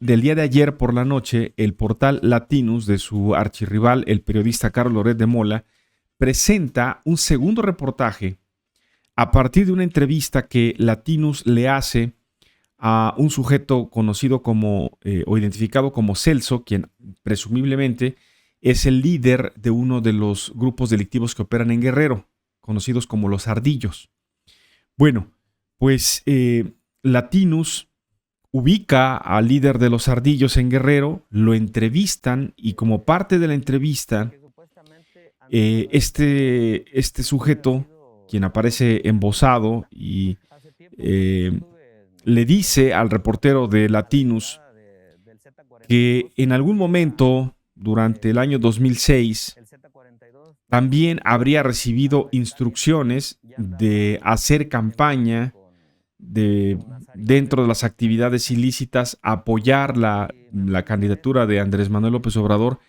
del día de ayer por la noche, el portal Latinus de su archirrival, el periodista Carlos Loret de Mola, presenta un segundo reportaje a partir de una entrevista que Latinus le hace a un sujeto conocido como o identificado como Celso, quien presumiblemente es el líder de uno de los grupos delictivos que operan en Guerrero, conocidos como los Ardillos. Bueno, pues Latinus ubica al líder de los Ardillos en Guerrero, lo entrevistan y como parte de la entrevista, este sujeto, quien aparece embosado y le dice al reportero de Latinus que en algún momento durante el año 2006 también habría recibido instrucciones de hacer campaña dentro de las actividades ilícitas, apoyar la candidatura de Andrés Manuel López Obrador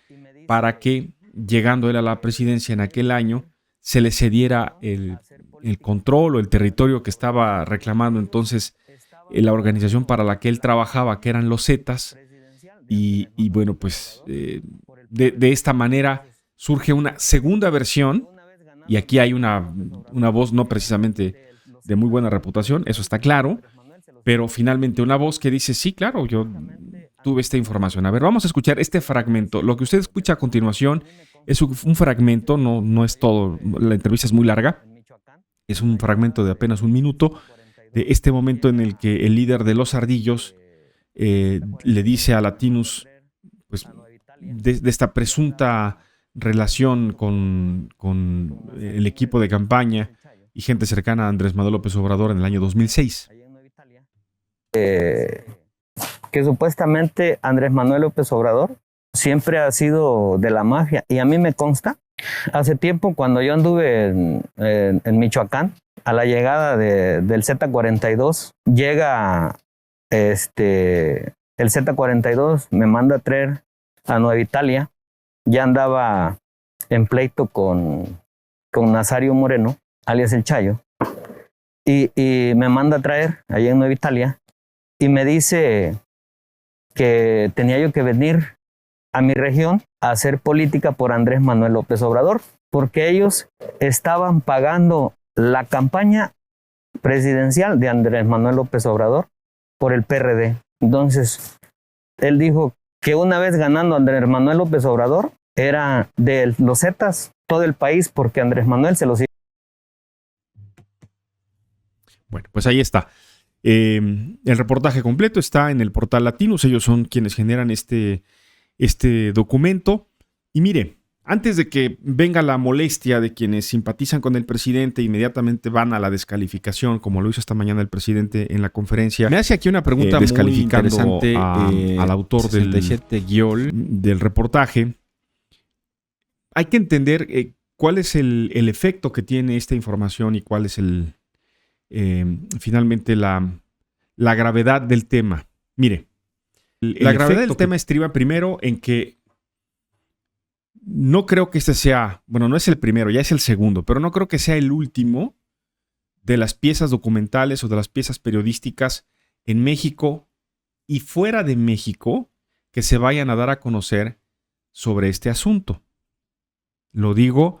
para que, llegando él a la presidencia en aquel año, se le cediera el control o el territorio que estaba reclamando entonces la organización para la que él trabajaba, que eran los Zetas. Y bueno, pues de esta manera surge una segunda versión, y aquí hay una voz no precisamente de muy buena reputación, eso está claro, pero finalmente una voz que dice, sí, claro, yo tuve esta información. A ver, vamos a escuchar este fragmento. Lo que usted escucha a continuación es un fragmento, no es todo, la entrevista es muy larga, es un fragmento de apenas un minuto, de este momento en el que el líder de los Ardillos le dice a Latinus, pues, de esta presunta relación con el equipo de campaña y gente cercana a Andrés Manuel López Obrador en el año 2006. Que supuestamente Andrés Manuel López Obrador siempre ha sido de la mafia, y a mí me consta. Hace tiempo, cuando yo anduve en Michoacán, a la llegada del Z-42, llega el Z-42, me manda a traer a Nueva Italia. Ya andaba en pleito con Nazario Moreno, alias El Chayo, y me manda a traer allá en Nueva Italia y me dice que tenía yo que venir a mi región a hacer política por Andrés Manuel López Obrador, porque ellos estaban pagando la campaña presidencial de Andrés Manuel López Obrador por el PRD. Entonces, él dijo que una vez ganando Andrés Manuel López Obrador, era de los Zetas todo el país, porque Andrés Manuel se los... Bueno, pues ahí está. El reportaje completo está en el portal Latinus. Ellos son quienes generan este documento. Y mire, antes de que venga la molestia de quienes simpatizan con el presidente, inmediatamente van a la descalificación, como lo hizo esta mañana el presidente en la conferencia. Me hace aquí una pregunta descalificando muy interesante al autor del reportaje. Hay que entender cuál es el efecto que tiene esta información y cuál es finalmente la gravedad del tema. Mire, la gravedad del tema estriba primero en que no creo que este sea, bueno, no es el primero, ya es el segundo, pero no creo que sea el último de las piezas documentales o de las piezas periodísticas en México y fuera de México que se vayan a dar a conocer sobre este asunto. Lo digo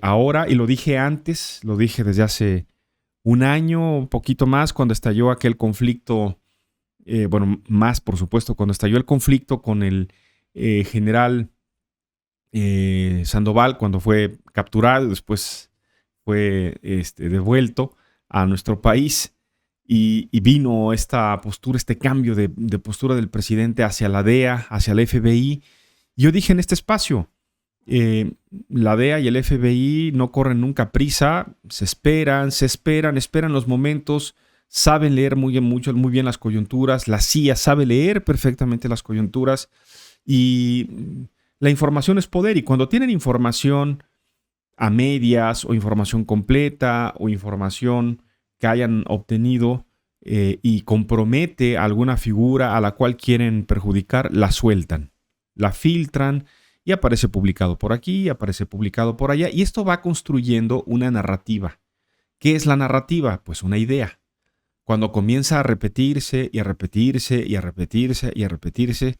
ahora y lo dije antes, lo dije desde hace un año, un poquito más, cuando estalló aquel conflicto, más por supuesto, cuando estalló el conflicto con el general Sandoval, cuando fue capturado y después fue devuelto a nuestro país y vino esta postura, este cambio de postura del presidente hacia la DEA, hacia la FBI. Yo dije en este espacio, la DEA y el FBI no corren nunca prisa, se esperan los momentos, saben leer muy bien las coyunturas, la CIA sabe leer perfectamente las coyunturas y la información es poder, y cuando tienen información a medias o información completa o información que hayan obtenido y compromete a alguna figura a la cual quieren perjudicar, la sueltan, la filtran y aparece publicado por aquí, aparece publicado por allá, y esto va construyendo una narrativa. ¿Qué es la narrativa? Pues una idea. cuando comienza a repetirse y a repetirse y a repetirse y a repetirse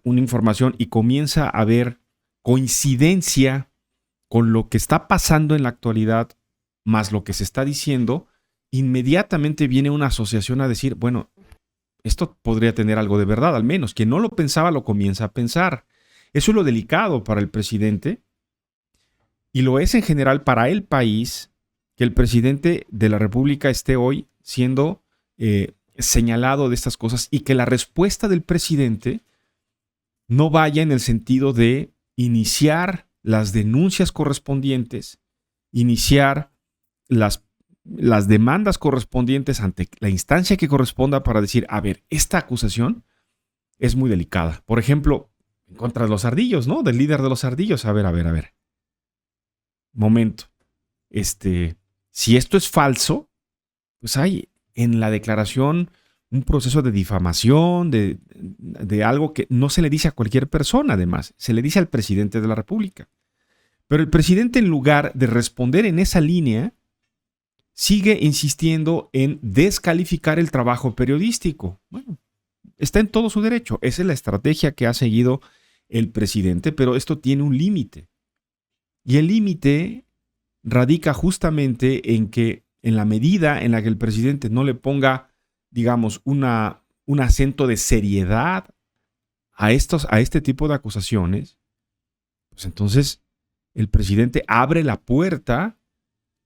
una información y comienza a haber coincidencia con lo que está pasando en la actualidad más lo que se está diciendo, inmediatamente viene una asociación a decir, bueno, esto podría tener algo de verdad, al menos. Quien no lo pensaba lo comienza a pensar. Eso es lo delicado para el presidente y lo es en general para el país, que el presidente de la República esté hoy siendo señalado de estas cosas y que la respuesta del presidente no vaya en el sentido de iniciar las denuncias correspondientes, iniciar las demandas correspondientes ante la instancia que corresponda para decir, a ver, esta acusación es muy delicada. Por ejemplo, en contra de los ardillos, ¿no? Del líder de los ardillos. A ver. Momento. Si esto es falso, pues hay en la declaración un proceso de difamación, de algo que no se le dice a cualquier persona, además. Se le dice al presidente de la República. Pero el presidente, en lugar de responder en esa línea, sigue insistiendo en descalificar el trabajo periodístico. Bueno, está en todo su derecho. Esa es la estrategia que ha seguido el presidente, pero esto tiene un límite. Y el límite radica justamente en que en la medida en la que el presidente no le ponga, digamos, un acento de seriedad a este tipo de acusaciones, pues entonces el presidente abre la puerta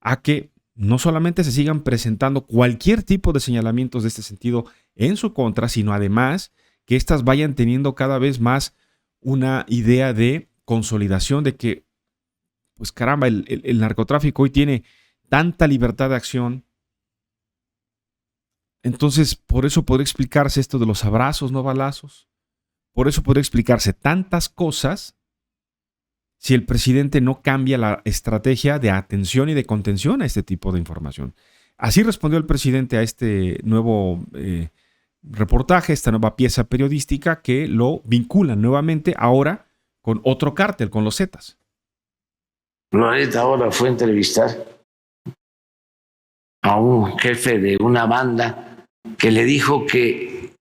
a que no solamente se sigan presentando cualquier tipo de señalamientos de este sentido en su contra, sino además que éstas vayan teniendo cada vez más una idea de consolidación de que, pues caramba, el narcotráfico hoy tiene tanta libertad de acción. Entonces, por eso podría explicarse esto de los abrazos, no balazos. Por eso podría explicarse tantas cosas si el presidente no cambia la estrategia de atención y de contención a este tipo de información. Así respondió el presidente a este nuevo reportaje, esta nueva pieza periodística que lo vincula nuevamente ahora con otro cártel, con los Zetas. Loret ahora fue a entrevistar a un jefe de una banda que le dijo que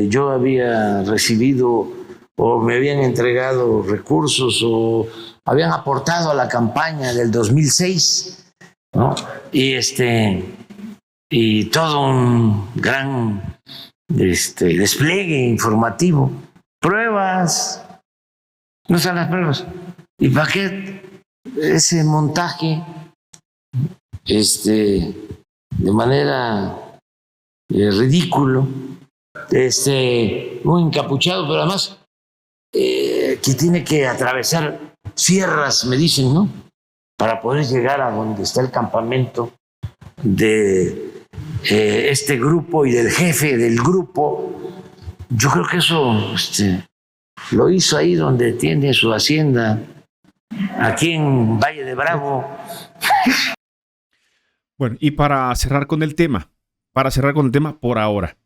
yo había recibido o me habían entregado recursos o habían aportado a la campaña del 2006, ¿no? Y todo un gran despliegue informativo. Pruebas, no están las pruebas. ¿Y para qué ese montaje de manera ridículo? Un encapuchado, pero además que tiene que atravesar sierras, me dicen, ¿no? Para poder llegar a donde está el campamento de este grupo y del jefe del grupo. Yo creo que eso lo hizo ahí donde tiene su hacienda, aquí en Valle de Bravo. Bueno, y para cerrar con el tema por ahora,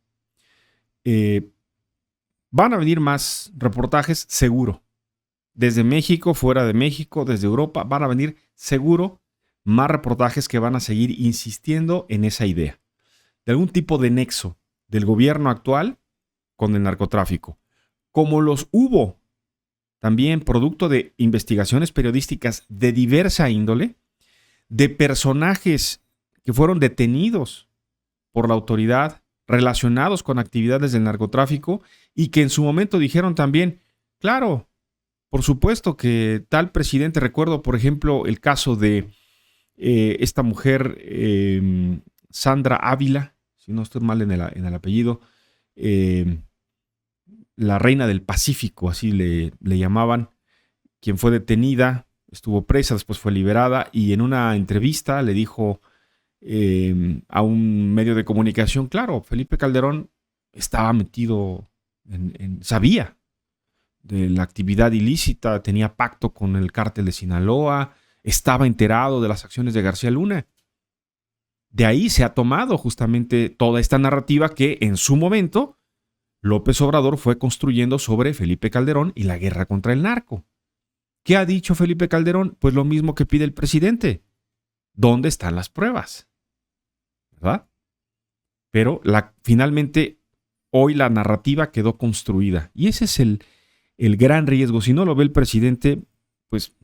van a venir más reportajes, seguro. Desde México, fuera de México, desde Europa, van a venir seguro más reportajes que van a seguir insistiendo en esa idea de algún tipo de nexo del gobierno actual con el narcotráfico, como los hubo también producto de investigaciones periodísticas de diversa índole, de personajes que fueron detenidos por la autoridad relacionados con actividades del narcotráfico y que en su momento dijeron también, claro, por supuesto que tal presidente, recuerdo por ejemplo el caso de esta mujer Sandra Ávila, si no estoy mal en el apellido, la reina del Pacífico, así le llamaban, quien fue detenida, estuvo presa, después fue liberada y en una entrevista le dijo a un medio de comunicación, claro, Felipe Calderón estaba metido sabía de la actividad ilícita, tenía pacto con el cártel de Sinaloa, estaba enterado de las acciones de García Luna. De ahí se ha tomado justamente toda esta narrativa que en su momento López Obrador fue construyendo sobre Felipe Calderón y la guerra contra el narco. ¿Qué ha dicho Felipe Calderón? Pues lo mismo que pide el presidente. ¿Dónde están las pruebas? ¿verdad? Pero finalmente hoy la narrativa quedó construida. Y ese es el gran riesgo. Si no lo ve el presidente, pues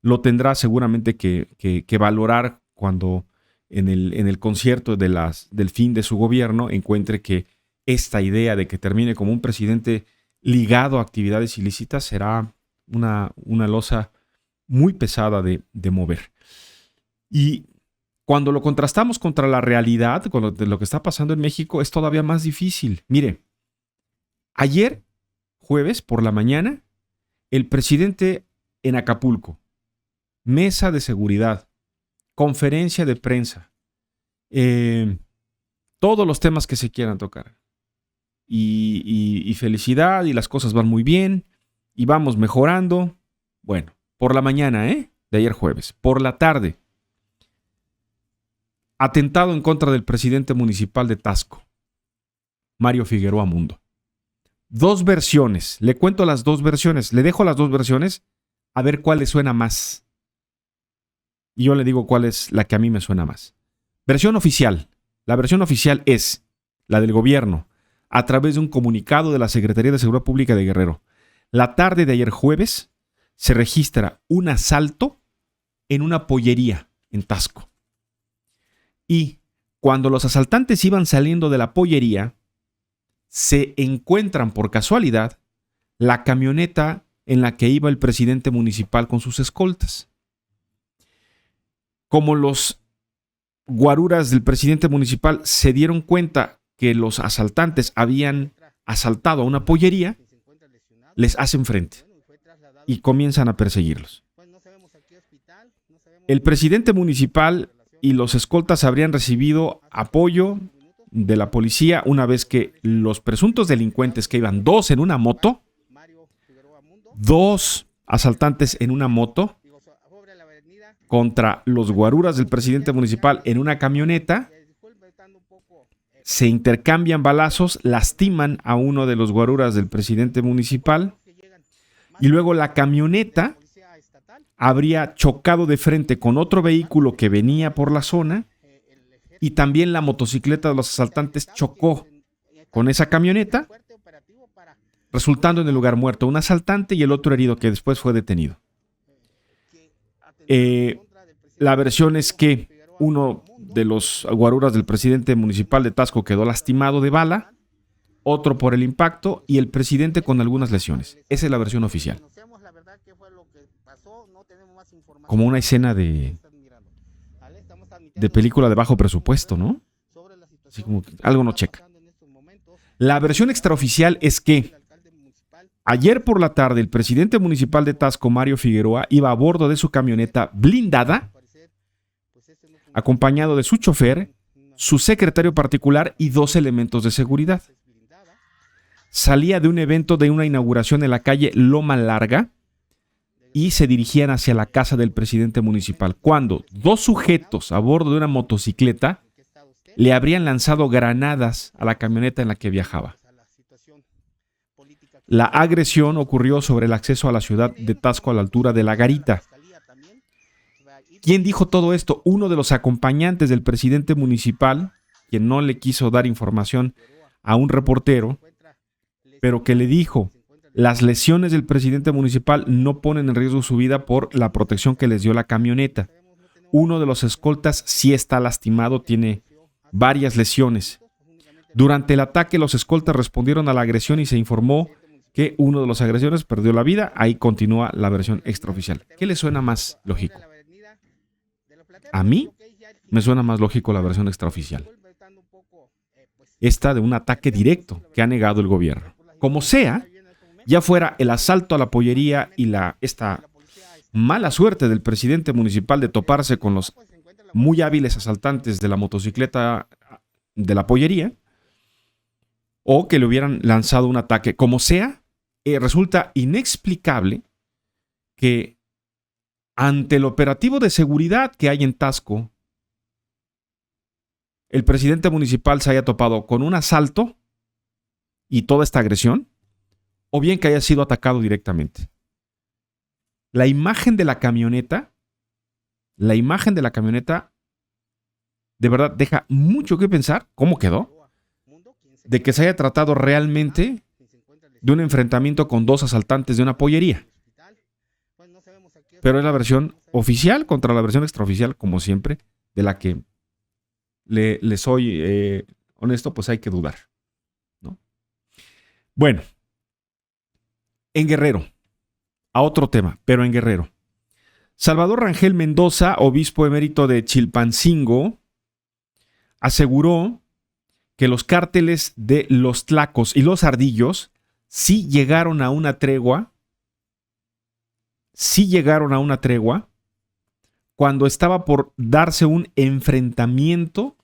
lo tendrá seguramente que valorar cuando en el concierto del fin de su gobierno encuentre que esta idea de que termine como un presidente ligado a actividades ilícitas será una losa muy pesada de mover. Y cuando lo contrastamos contra la realidad, con lo que está pasando en México, es todavía más difícil. Mire, ayer, jueves, por la mañana, el presidente en Acapulco, mesa de seguridad, conferencia de prensa, todos los temas que se quieran tocar. Y felicidad, y las cosas van muy bien, y vamos mejorando. Bueno, por la mañana, de ayer jueves. Por la tarde, atentado en contra del presidente municipal de Taxco, Mario Figueroa Mundo. 2 versiones. Le cuento las 2 versiones. Le dejo las 2 versiones a ver cuál le suena más. Y yo le digo cuál es la que a mí me suena más. Versión oficial. La versión oficial es la del gobierno, a través de un comunicado de la Secretaría de Seguridad Pública de Guerrero. La tarde de ayer jueves se registra un asalto en una pollería en Taxco. Y cuando los asaltantes iban saliendo de la pollería, se encuentran por casualidad la camioneta en la que iba el presidente municipal con sus escoltas. Como los guaruras del presidente municipal se dieron cuenta que los asaltantes habían asaltado a una pollería, les hacen frente y comienzan a perseguirlos. El presidente municipal y los escoltas habrían recibido apoyo de la policía una vez que los presuntos delincuentes, que iban 2 en una moto, 2 asaltantes en una moto, contra los guaruras del presidente municipal en una camioneta, se intercambian balazos, lastiman a uno de los guaruras del presidente municipal y luego la camioneta habría chocado de frente con otro vehículo que venía por la zona y también la motocicleta de los asaltantes chocó con esa camioneta, resultando en el lugar muerto un asaltante y el otro herido que después fue detenido. La versión es que uno de los guaruras del presidente municipal de Taxco quedó lastimado de bala, otro por el impacto y el presidente con algunas lesiones. Esa es la versión oficial. Como una escena de película de bajo presupuesto, ¿no? Así como que algo no checa. La versión extraoficial es que ayer por la tarde el presidente municipal de Taxco, Mario Figueroa, iba a bordo de su camioneta blindada, acompañado de su chofer, su secretario particular y 2 elementos de seguridad. Salía de un evento de una inauguración en la calle Loma Larga y se dirigían hacia la casa del presidente municipal, cuando 2 sujetos a bordo de una motocicleta le habrían lanzado granadas a la camioneta en la que viajaba. La agresión ocurrió sobre el acceso a la ciudad de Taxco a la altura de La Garita. ¿Quién dijo todo esto? Uno de los acompañantes del presidente municipal, quien no le quiso dar información a un reportero, pero que le dijo: las lesiones del presidente municipal no ponen en riesgo su vida por la protección que les dio la camioneta. Uno de los escoltas sí está lastimado, tiene varias lesiones. Durante el ataque, los escoltas respondieron a la agresión y se informó que uno de los agresores perdió la vida. Ahí continúa la versión extraoficial. ¿Qué le suena más lógico? A mí me suena más lógico la versión extraoficial. Esta de un ataque directo que ha negado el gobierno. Como sea, ya fuera el asalto a la pollería y esta mala suerte del presidente municipal de toparse con los muy hábiles asaltantes de la motocicleta de la pollería, o que le hubieran lanzado un ataque. Como sea, resulta inexplicable que ante el operativo de seguridad que hay en Taxco, el presidente municipal se haya topado con un asalto y toda esta agresión, o bien que haya sido atacado directamente. La imagen de la camioneta de verdad deja mucho que pensar cómo quedó, de que se haya tratado realmente de un enfrentamiento con dos asaltantes de una pollería. Pero es la versión oficial contra la versión extraoficial, como siempre, de la que le soy honesto, pues hay que dudar, ¿no? Bueno, en Guerrero, a otro tema, pero en Guerrero. Salvador Rangel Mendoza, obispo emérito de Chilpancingo, aseguró que los cárteles de los Tlacos y los Ardillos sí llegaron a una tregua cuando estaba por darse un enfrentamiento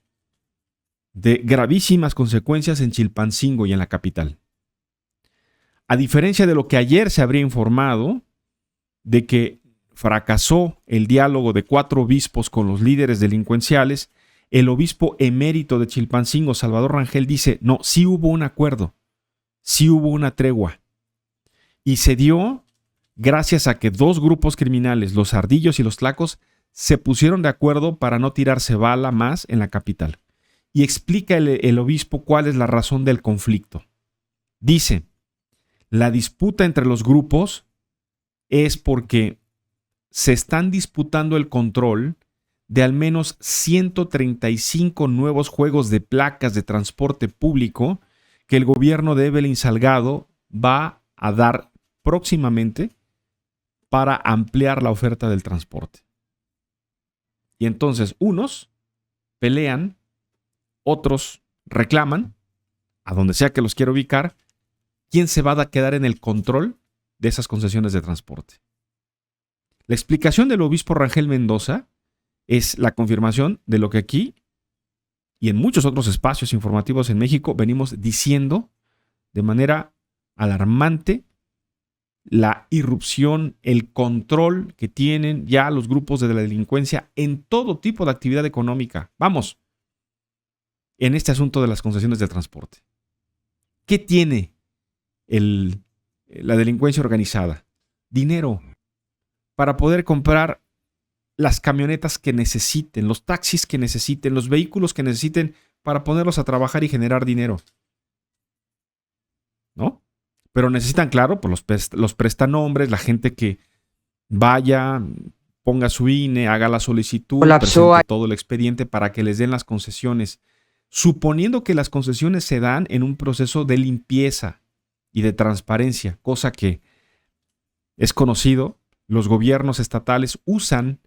de gravísimas consecuencias en Chilpancingo y en la capital. A diferencia de lo que ayer se habría informado, de que fracasó el diálogo de 4 obispos con los líderes delincuenciales, el obispo emérito de Chilpancingo, Salvador Rangel, dice, no, sí hubo un acuerdo, sí hubo una tregua. Y se dio gracias a que 2 grupos criminales, los Ardillos y los Tlacos, se pusieron de acuerdo para no tirarse bala más en la capital. Y explica el obispo cuál es la razón del conflicto. Dice, la disputa entre los grupos es porque se están disputando el control de al menos 135 nuevos juegos de placas de transporte público que el gobierno de Evelyn Salgado va a dar próximamente para ampliar la oferta del transporte. Y entonces unos pelean, otros reclaman, a donde sea que los quiera ubicar, quién se va a quedar en el control de esas concesiones de transporte. La explicación del obispo Rangel Mendoza es la confirmación de lo que aquí y en muchos otros espacios informativos en México venimos diciendo de manera alarmante: la irrupción, el control que tienen ya los grupos de la delincuencia en todo tipo de actividad económica. Vamos, en este asunto de las concesiones de transporte. ¿Qué tiene la delincuencia organizada? Dinero para poder comprar las camionetas que necesiten, los taxis que necesiten, los vehículos que necesiten para ponerlos a trabajar y generar dinero, ¿no? Pero necesitan, claro, pues los prestanombres, la gente que vaya, ponga su INE, haga la solicitud, presente todo el expediente para que les den las concesiones, suponiendo que las concesiones se dan en un proceso de limpieza y de transparencia, cosa que es conocido. Los gobiernos estatales usan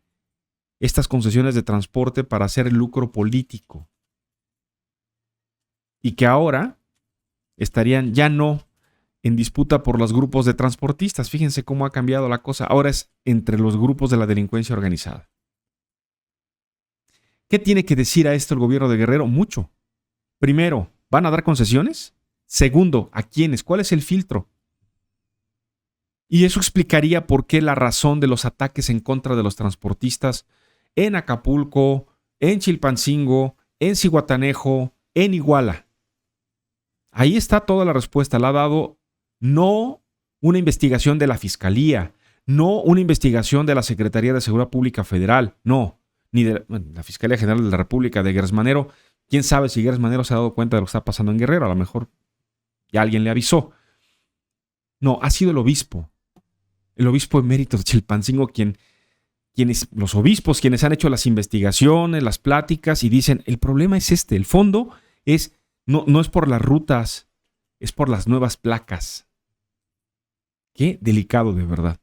estas concesiones de transporte para hacer lucro político y que ahora estarían ya no en disputa por los grupos de transportistas. Fíjense cómo ha cambiado la cosa. Ahora es entre los grupos de la delincuencia organizada. ¿Qué tiene que decir a esto el gobierno de Guerrero? Mucho. Primero, ¿van a dar concesiones? Segundo, ¿a quiénes? ¿Cuál es el filtro? Y eso explicaría por qué la razón de los ataques en contra de los transportistas en Acapulco, en Chilpancingo, en Zihuatanejo, en Iguala. Ahí está toda la respuesta. La ha dado no una investigación de la Fiscalía, no una investigación de la Secretaría de Seguridad Pública Federal, no, ni de la Fiscalía General de la República, de Gers Manero. ¿Quién sabe si Gers Manero se ha dado cuenta de lo que está pasando en Guerrero? A lo mejor ya alguien le avisó. No, ha sido el obispo emérito de Chilpancingo los obispos quienes han hecho las investigaciones, las pláticas y dicen, el problema es el fondo es, no es por las rutas, es por las nuevas placas. Qué delicado de verdad.